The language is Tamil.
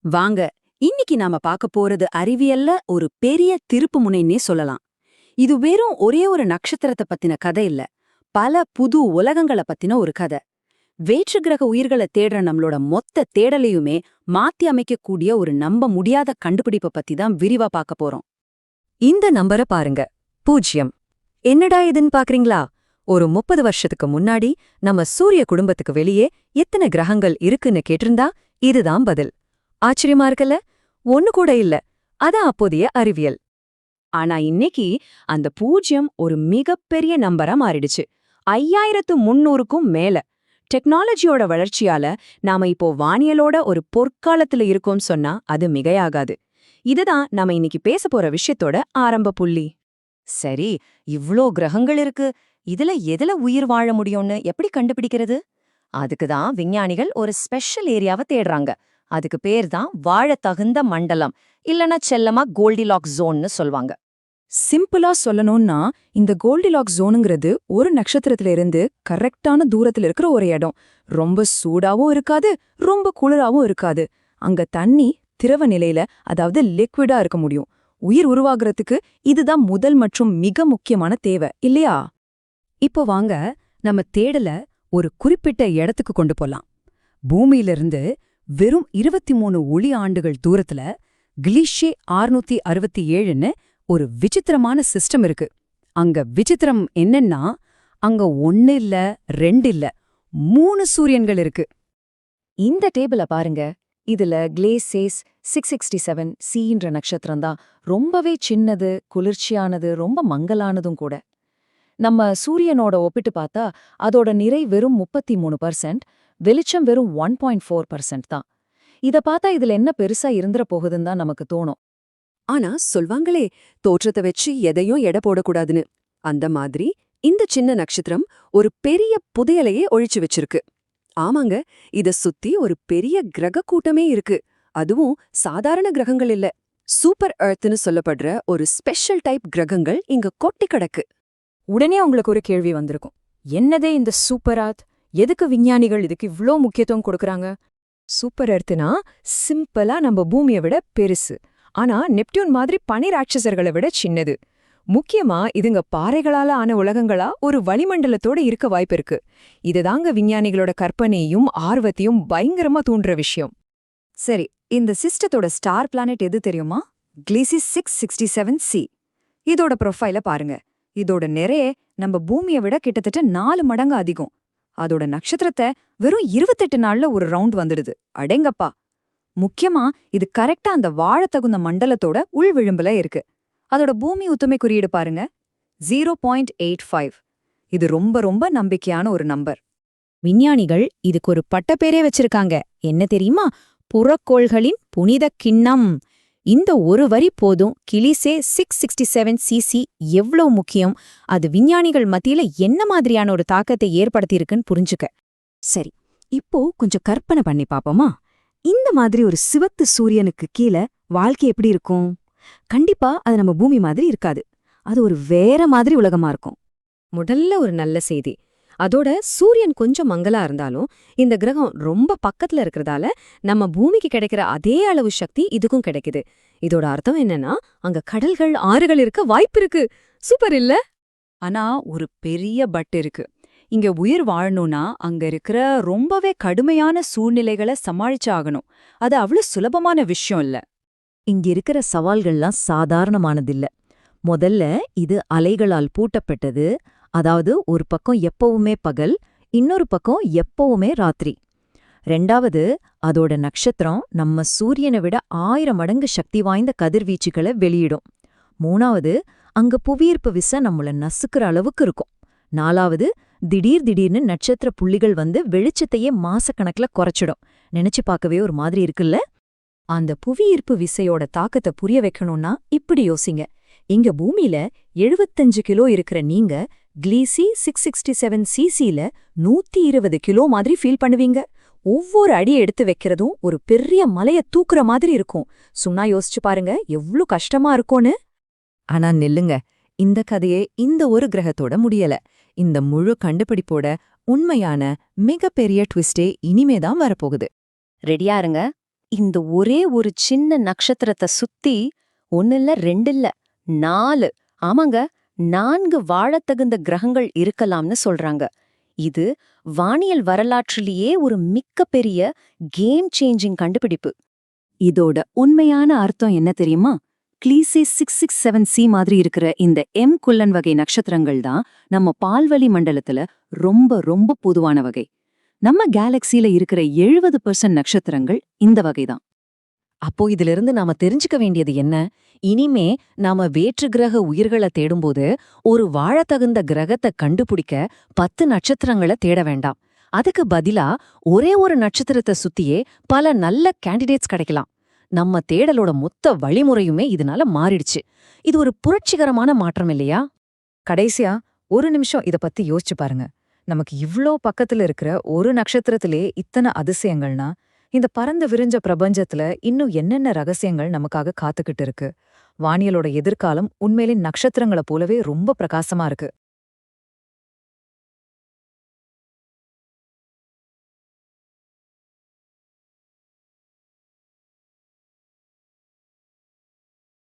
வாங்க, இன்னைக்கு நாம பார்க்க போறது அறிவியல்ல ஒரு பெரிய திருப்பு முனைன்னே சொல்லலாம். இது வெறும் ஒரே ஒரு நட்சத்திரத்தை பத்தின கதை இல்ல, பல புது உலகங்கள பத்தின ஒரு கதை. வேற்று கிரக உயிர்களை தேடுற நம்மளோட மொத்த தேடலையுமே மாத்தி அமைக்கக்கூடிய ஒரு நம்ப முடியாத கண்டுபிடிப்பை பத்தி தான் விரிவா பார்க்க போறோம். இந்த நம்பரை பாருங்க, 0. என்னடா இதுன்னு பாக்குறீங்களா? ஒரு 30 வருஷத்துக்கு முன்னாடி நம்ம சூரிய குடும்பத்துக்கு வெளியே எத்தனை கிரகங்கள் இருக்குன்னு கேட்டிருந்தா இதுதான் பதில். ஆச்சரியமா இருக்குல்ல? ஒண்ணு கூட இல்ல. அதான் அப்போதைய அறிவியல். ஆனா இன்னைக்கு அந்த 0 ஒரு மிகப்பெரிய நம்பரா மாறிடுச்சு. 5300க்கும் மேல. டெக்னாலஜியோட வளர்ச்சியால நாம இப்போ வானியலோட ஒரு பொற்காலத்துல இருக்கோம் சொன்னா அது மிகையாகாது. இதுதான் நாம இன்னைக்கு பேச போற விஷயத்தோட ஆரம்ப புள்ளி. சரி, இவ்ளோ கிரகங்கள் இருக்கு. எதுல உயிர் வாழ முடியும்னு எப்படி கண்டுபிடிக்கிறது? அதுக்கு தான் விஞ்ஞானிகள் ஒரு ஸ்பெஷல் ஏரியாவை தேடுறாங்க. அதுக்கு பேர் தான் வாழத்தகுந்த மண்டலம், இல்லனா செல்லமா கோல்டிலாக் ஜோன்னு சொல்வாங்க. சிம்பிளா சொல்லணும்னா, இந்த கோல்டிலாக் ஜோனுங்கிறது ஒரு நட்சத்திரத்துல இருந்து கரெக்டான தூரத்துல இருக்கிற ஒரு இடம். ரொம்ப சூடாவும் இருக்காது, ரொம்ப குளிராவும் இருக்காது. அங்க தண்ணி திரவ நிலையில, அதாவது லிக்விடா இருக்க முடியும். உயிர் உருவாகிறதுக்கு இதுதான் முதல் மற்றும் மிக முக்கியமான தேவை, இல்லையா? இப்போ வாங்க, நம்ம தேடல ஒரு குறிப்பிட்ட இடத்துக்கு கொண்டு போலாம். பூமியிலிருந்து வெறும் 23 ஒளி ஆண்டுகள் தூரத்துல கிளிஷே 667ன்னு ஒரு விசித்திரமான சிஸ்டம் இருக்கு. அங்க விசித்திரம் என்னன்னா, அங்க 1 இல்ல 2 இல்ல 3 சூரியன்கள் இருக்கு. இந்த டேபிள பாருங்க. இதுல கிளேசேஸ் 667 சின்ற நட்சத்திரம் தான் ரொம்பவே சின்னது, குளிர்ச்சியானது, ரொம்ப மங்கலானதும் கூட. நம்ம சூரியனோட ஒப்பிட்டு பார்த்தா அதோட நிறை வெறும் 33%, வெளிச்சம் வெறும் 1.4% தான். இத பார்த்தா இதுல என்ன பெருசா இருந்துற போகுதுன்னு தான் நமக்கு தோணும். ஆனா சொல்வாங்களே, தோற்றத்தை வச்சு எதையும் எடை போடக்கூடாதுன்னு. அந்த மாதிரி இந்த சின்ன நட்சத்திரம் ஒரு பெரிய புதையலையே ஒழிச்சு வச்சிருக்கு. ஆமாங்க, இத சுத்தி ஒரு பெரிய கிரக கூட்டமே இருக்கு. அதுவும் சாதாரண கிரகங்கள் இல்ல, சூப்பர் எர்த்னு சொல்லப்படுற ஒரு ஸ்பெஷல் டைப் கிரகங்கள் இங்க கொட்டி கிடக்கு. உடனே உங்களுக்கு ஒரு கேள்வி வந்திருக்கும். என்னதே இந்த சூப்பர் எர்த்? எதுக்கு விஞ்ஞானிகள் இதுக்கு இவ்ளோ முக்கியத்துவம் கொடுக்கறாங்க? சூப்பர் எர்த்னா சிம்பிளா நம்ம பூமியை விட பெருசு. ஆனா நெப்டியூன் மாதிரி பனி ராட்சசர்களை விட சின்னது. முக்கியமா இதுங்க பாறைகளால ஆன உலகங்களா ஒரு வளிமண்டலத்தோட இருக்க வாய்ப்பு இருக்கு. இதுதாங்க விஞ்ஞானிகளோட கற்பனையும் ஆர்வத்தையும் பயங்கரமா தூண்டுற விஷயம். சரி, இந்த சிஸ்டத்தோட ஸ்டார் பிளானட் எது தெரியுமா? கிளீசிஸ் 667c. இதோட ப்ரொஃபைல பாருங்க. இதோட நிறைய நம்ம பூமியை விட கிட்டத்தட்ட 4 மடங்கு அதிகம். அதோட நட்சத்திரத்தை வெறும் 28 நாள்ல ஒரு ரவுண்ட் வந்துடுது. அடேங்கப்பா! முக்கியமா இது கரெக்டா அந்த வாழத்தகுந்த மண்டலத்தோட உள் விளிம்புல இருக்கு. அதோட பூமி ஒத்துமை குறியீடு பாருங்க, 0.85. இது ரொம்ப ரொம்ப நம்பிக்கையான ஒரு நம்பர். விஞ்ஞானிகள் இதுக்கு ஒரு பட்டப்பேரே வச்சிருக்காங்க. என்ன தெரியுமா? புறக்கோள்களின் புனித கிண்ணம். இந்த ஒரு வரி போதும் கிளிசே 667 சிசி எவ்வளவு முக்கியம், அது விஞ்ஞானிகள் மத்தியில என்ன மாதிரியான ஒரு தாக்கத்தை ஏற்படுத்தியிருக்குன்னு புரிஞ்சுக்க. சரி, இப்போ கொஞ்சம் கற்பனை பண்ணி பாப்போமா? இந்த மாதிரி ஒரு சிவத்து சூரியனுக்கு கீழே வாழ்க்கை எப்படி இருக்கும்? கண்டிப்பா அது நம்ம பூமி மாதிரி இருக்காது. அது ஒரு வேற மாதிரி உலகமா இருக்கும். முதல்ல ஒரு நல்ல செய்தி. அதோட சூரியன் கொஞ்சம் மங்கலா இருந்தாலும் இந்த கிரகம் ரொம்ப பக்கத்துல இருக்கிறதால நம்ம பூமிக்கு கிடைக்கிற அதே அளவு சக்தி இதுக்கும் கிடைக்குது. இதோட அர்த்தம் என்னன்னா, அங்க கடல்கள், ஆறுகள் இருக்க வாய்ப்பு இருக்கு. சூப்பர் இல்ல? ஆனா ஒரு பெரிய பட் இருக்கு. இங்க உயிர் வாழணும்னா அங்க இருக்கிற ரொம்பவே கடுமையான சூழ்நிலைகளை சமாளிச்சாகணும். அது அவ்வளவு சுலபமான விஷயம் இல்ல. இங்க இருக்கிற சவால்கள்லாம் சாதாரணமானதில்ல. முதல்ல இது அலைகளால் பூட்டப்பட்டது. அதாவது ஒரு பக்கம் எப்பவுமே பகல், இன்னொரு பக்கம் எப்பவுமே ராத்திரி. ரெண்டாவது, அதோட நட்சத்திரம் நம்ம சூரியனை விட 1000 மடங்கு சக்தி வாய்ந்த கதிர்வீச்சுகளை வெளியிடும். மூணாவது, அங்க புவியீர்ப்பு விசை நம்மள நசுக்கிற அளவுக்கு இருக்கும். நாலாவது, திடீர்னு நட்சத்திர புள்ளிகள் வந்து வெளிச்சத்தையே மாசக்கணக்கில் குறைச்சிடும். நினைச்சு பார்க்கவே ஒரு மாதிரி இருக்குல்ல? அந்த புவியீர்ப்பு விசையோட தாக்கத்தை புரிய வைக்கணும்னா இப்படி யோசிங்க. இங்க பூமியில 75 கிலோ இருக்கிற நீங்க கிளீசி 667 சிசில 120 கிலோ மாதிரி ஃபீல் பண்ணுவீங்க. ஒவ்வொரு அடி எடுத்து வைக்கிறதும் ஒரு பெரிய மலைய தூக்குற மாதிரி இருக்கும். சும்மா யோசிச்சு பாருங்க எவ்ளோ கஷ்டமா இருக்கும்னு. ஆனா நில்லுங்க, இந்த கதையே இந்த ஒரு கிரகத்தோட முடியல. இந்த முழு கண்டுபிடிப்போட உண்மையான மிகப்பெரிய ட்விஸ்டே இனிமேதான் வரப்போகுது. ரெடியா இருங்க. இந்த ஒரே ஒரு சின்ன நட்சத்திரத்தை சுத்தி 1 இல்ல 2 இல்ல 4, ஆமாங்க 4 வாழத்தகுந்த கிரகங்கள் இருக்கலாம்னு சொல்றாங்க. இது வானியல் வரலாற்றிலேயே ஒரு மிக்க பெரிய கேம் சேஞ்சிங் கண்டுபிடிப்பு. இதோட உண்மையான அர்த்தம் என்ன தெரியுமா? கிளீசே 667c மாதிரி இருக்கிற இந்த குள்ளன் வகை நட்சத்திரங்கள் தான் நம்ம பால்வழி மண்டலத்துல ரொம்ப ரொம்ப பொதுவான வகை. நம்ம கேலக்சில இருக்கிற 70% நட்சத்திரங்கள் இந்த வகைதான். அப்போ இதிலிருந்து நாம தெரிஞ்சுக்க வேண்டியது என்ன? இனிமே நாம வேற்று கிரக உயிர்களை தேடும்போது ஒரு வாழத்தகுந்த கிரகத்தை கண்டுபிடிக்க 10 நட்சத்திரங்களை தேட வேண்டாம். அதுக்கு பதிலா ஒரே ஒரு நட்சத்திரத்தை சுத்தியே பல நல்ல கேண்டிடேட்ஸ் கிடைக்கலாம். நம்ம தேடலோட மொத்த வழிமுறையுமே இதனால மாறிடுச்சு. இது ஒரு புரட்சிகரமான மாற்றம் இல்லையா? கடைசியா ஒரு நிமிஷம் இத பத்தி யோசிச்சு பாருங்க. நமக்கு இவ்ளோ பக்கத்துல இருக்கிற ஒரு நட்சத்திரத்திலே இத்தனை அதிசயங்கள்னா, இந்த பரந்து விரிஞ்ச பிரபஞ்சத்துல இன்னும் என்னென்ன ரகசியங்கள் நமக்காக காத்துக்கிட்டு இருக்கு? வானியலோட எதிர்காலம் உண்மையிலே நட்சத்திரங்கள போலவே ரொம்ப பிரகாசமா இருக்கு.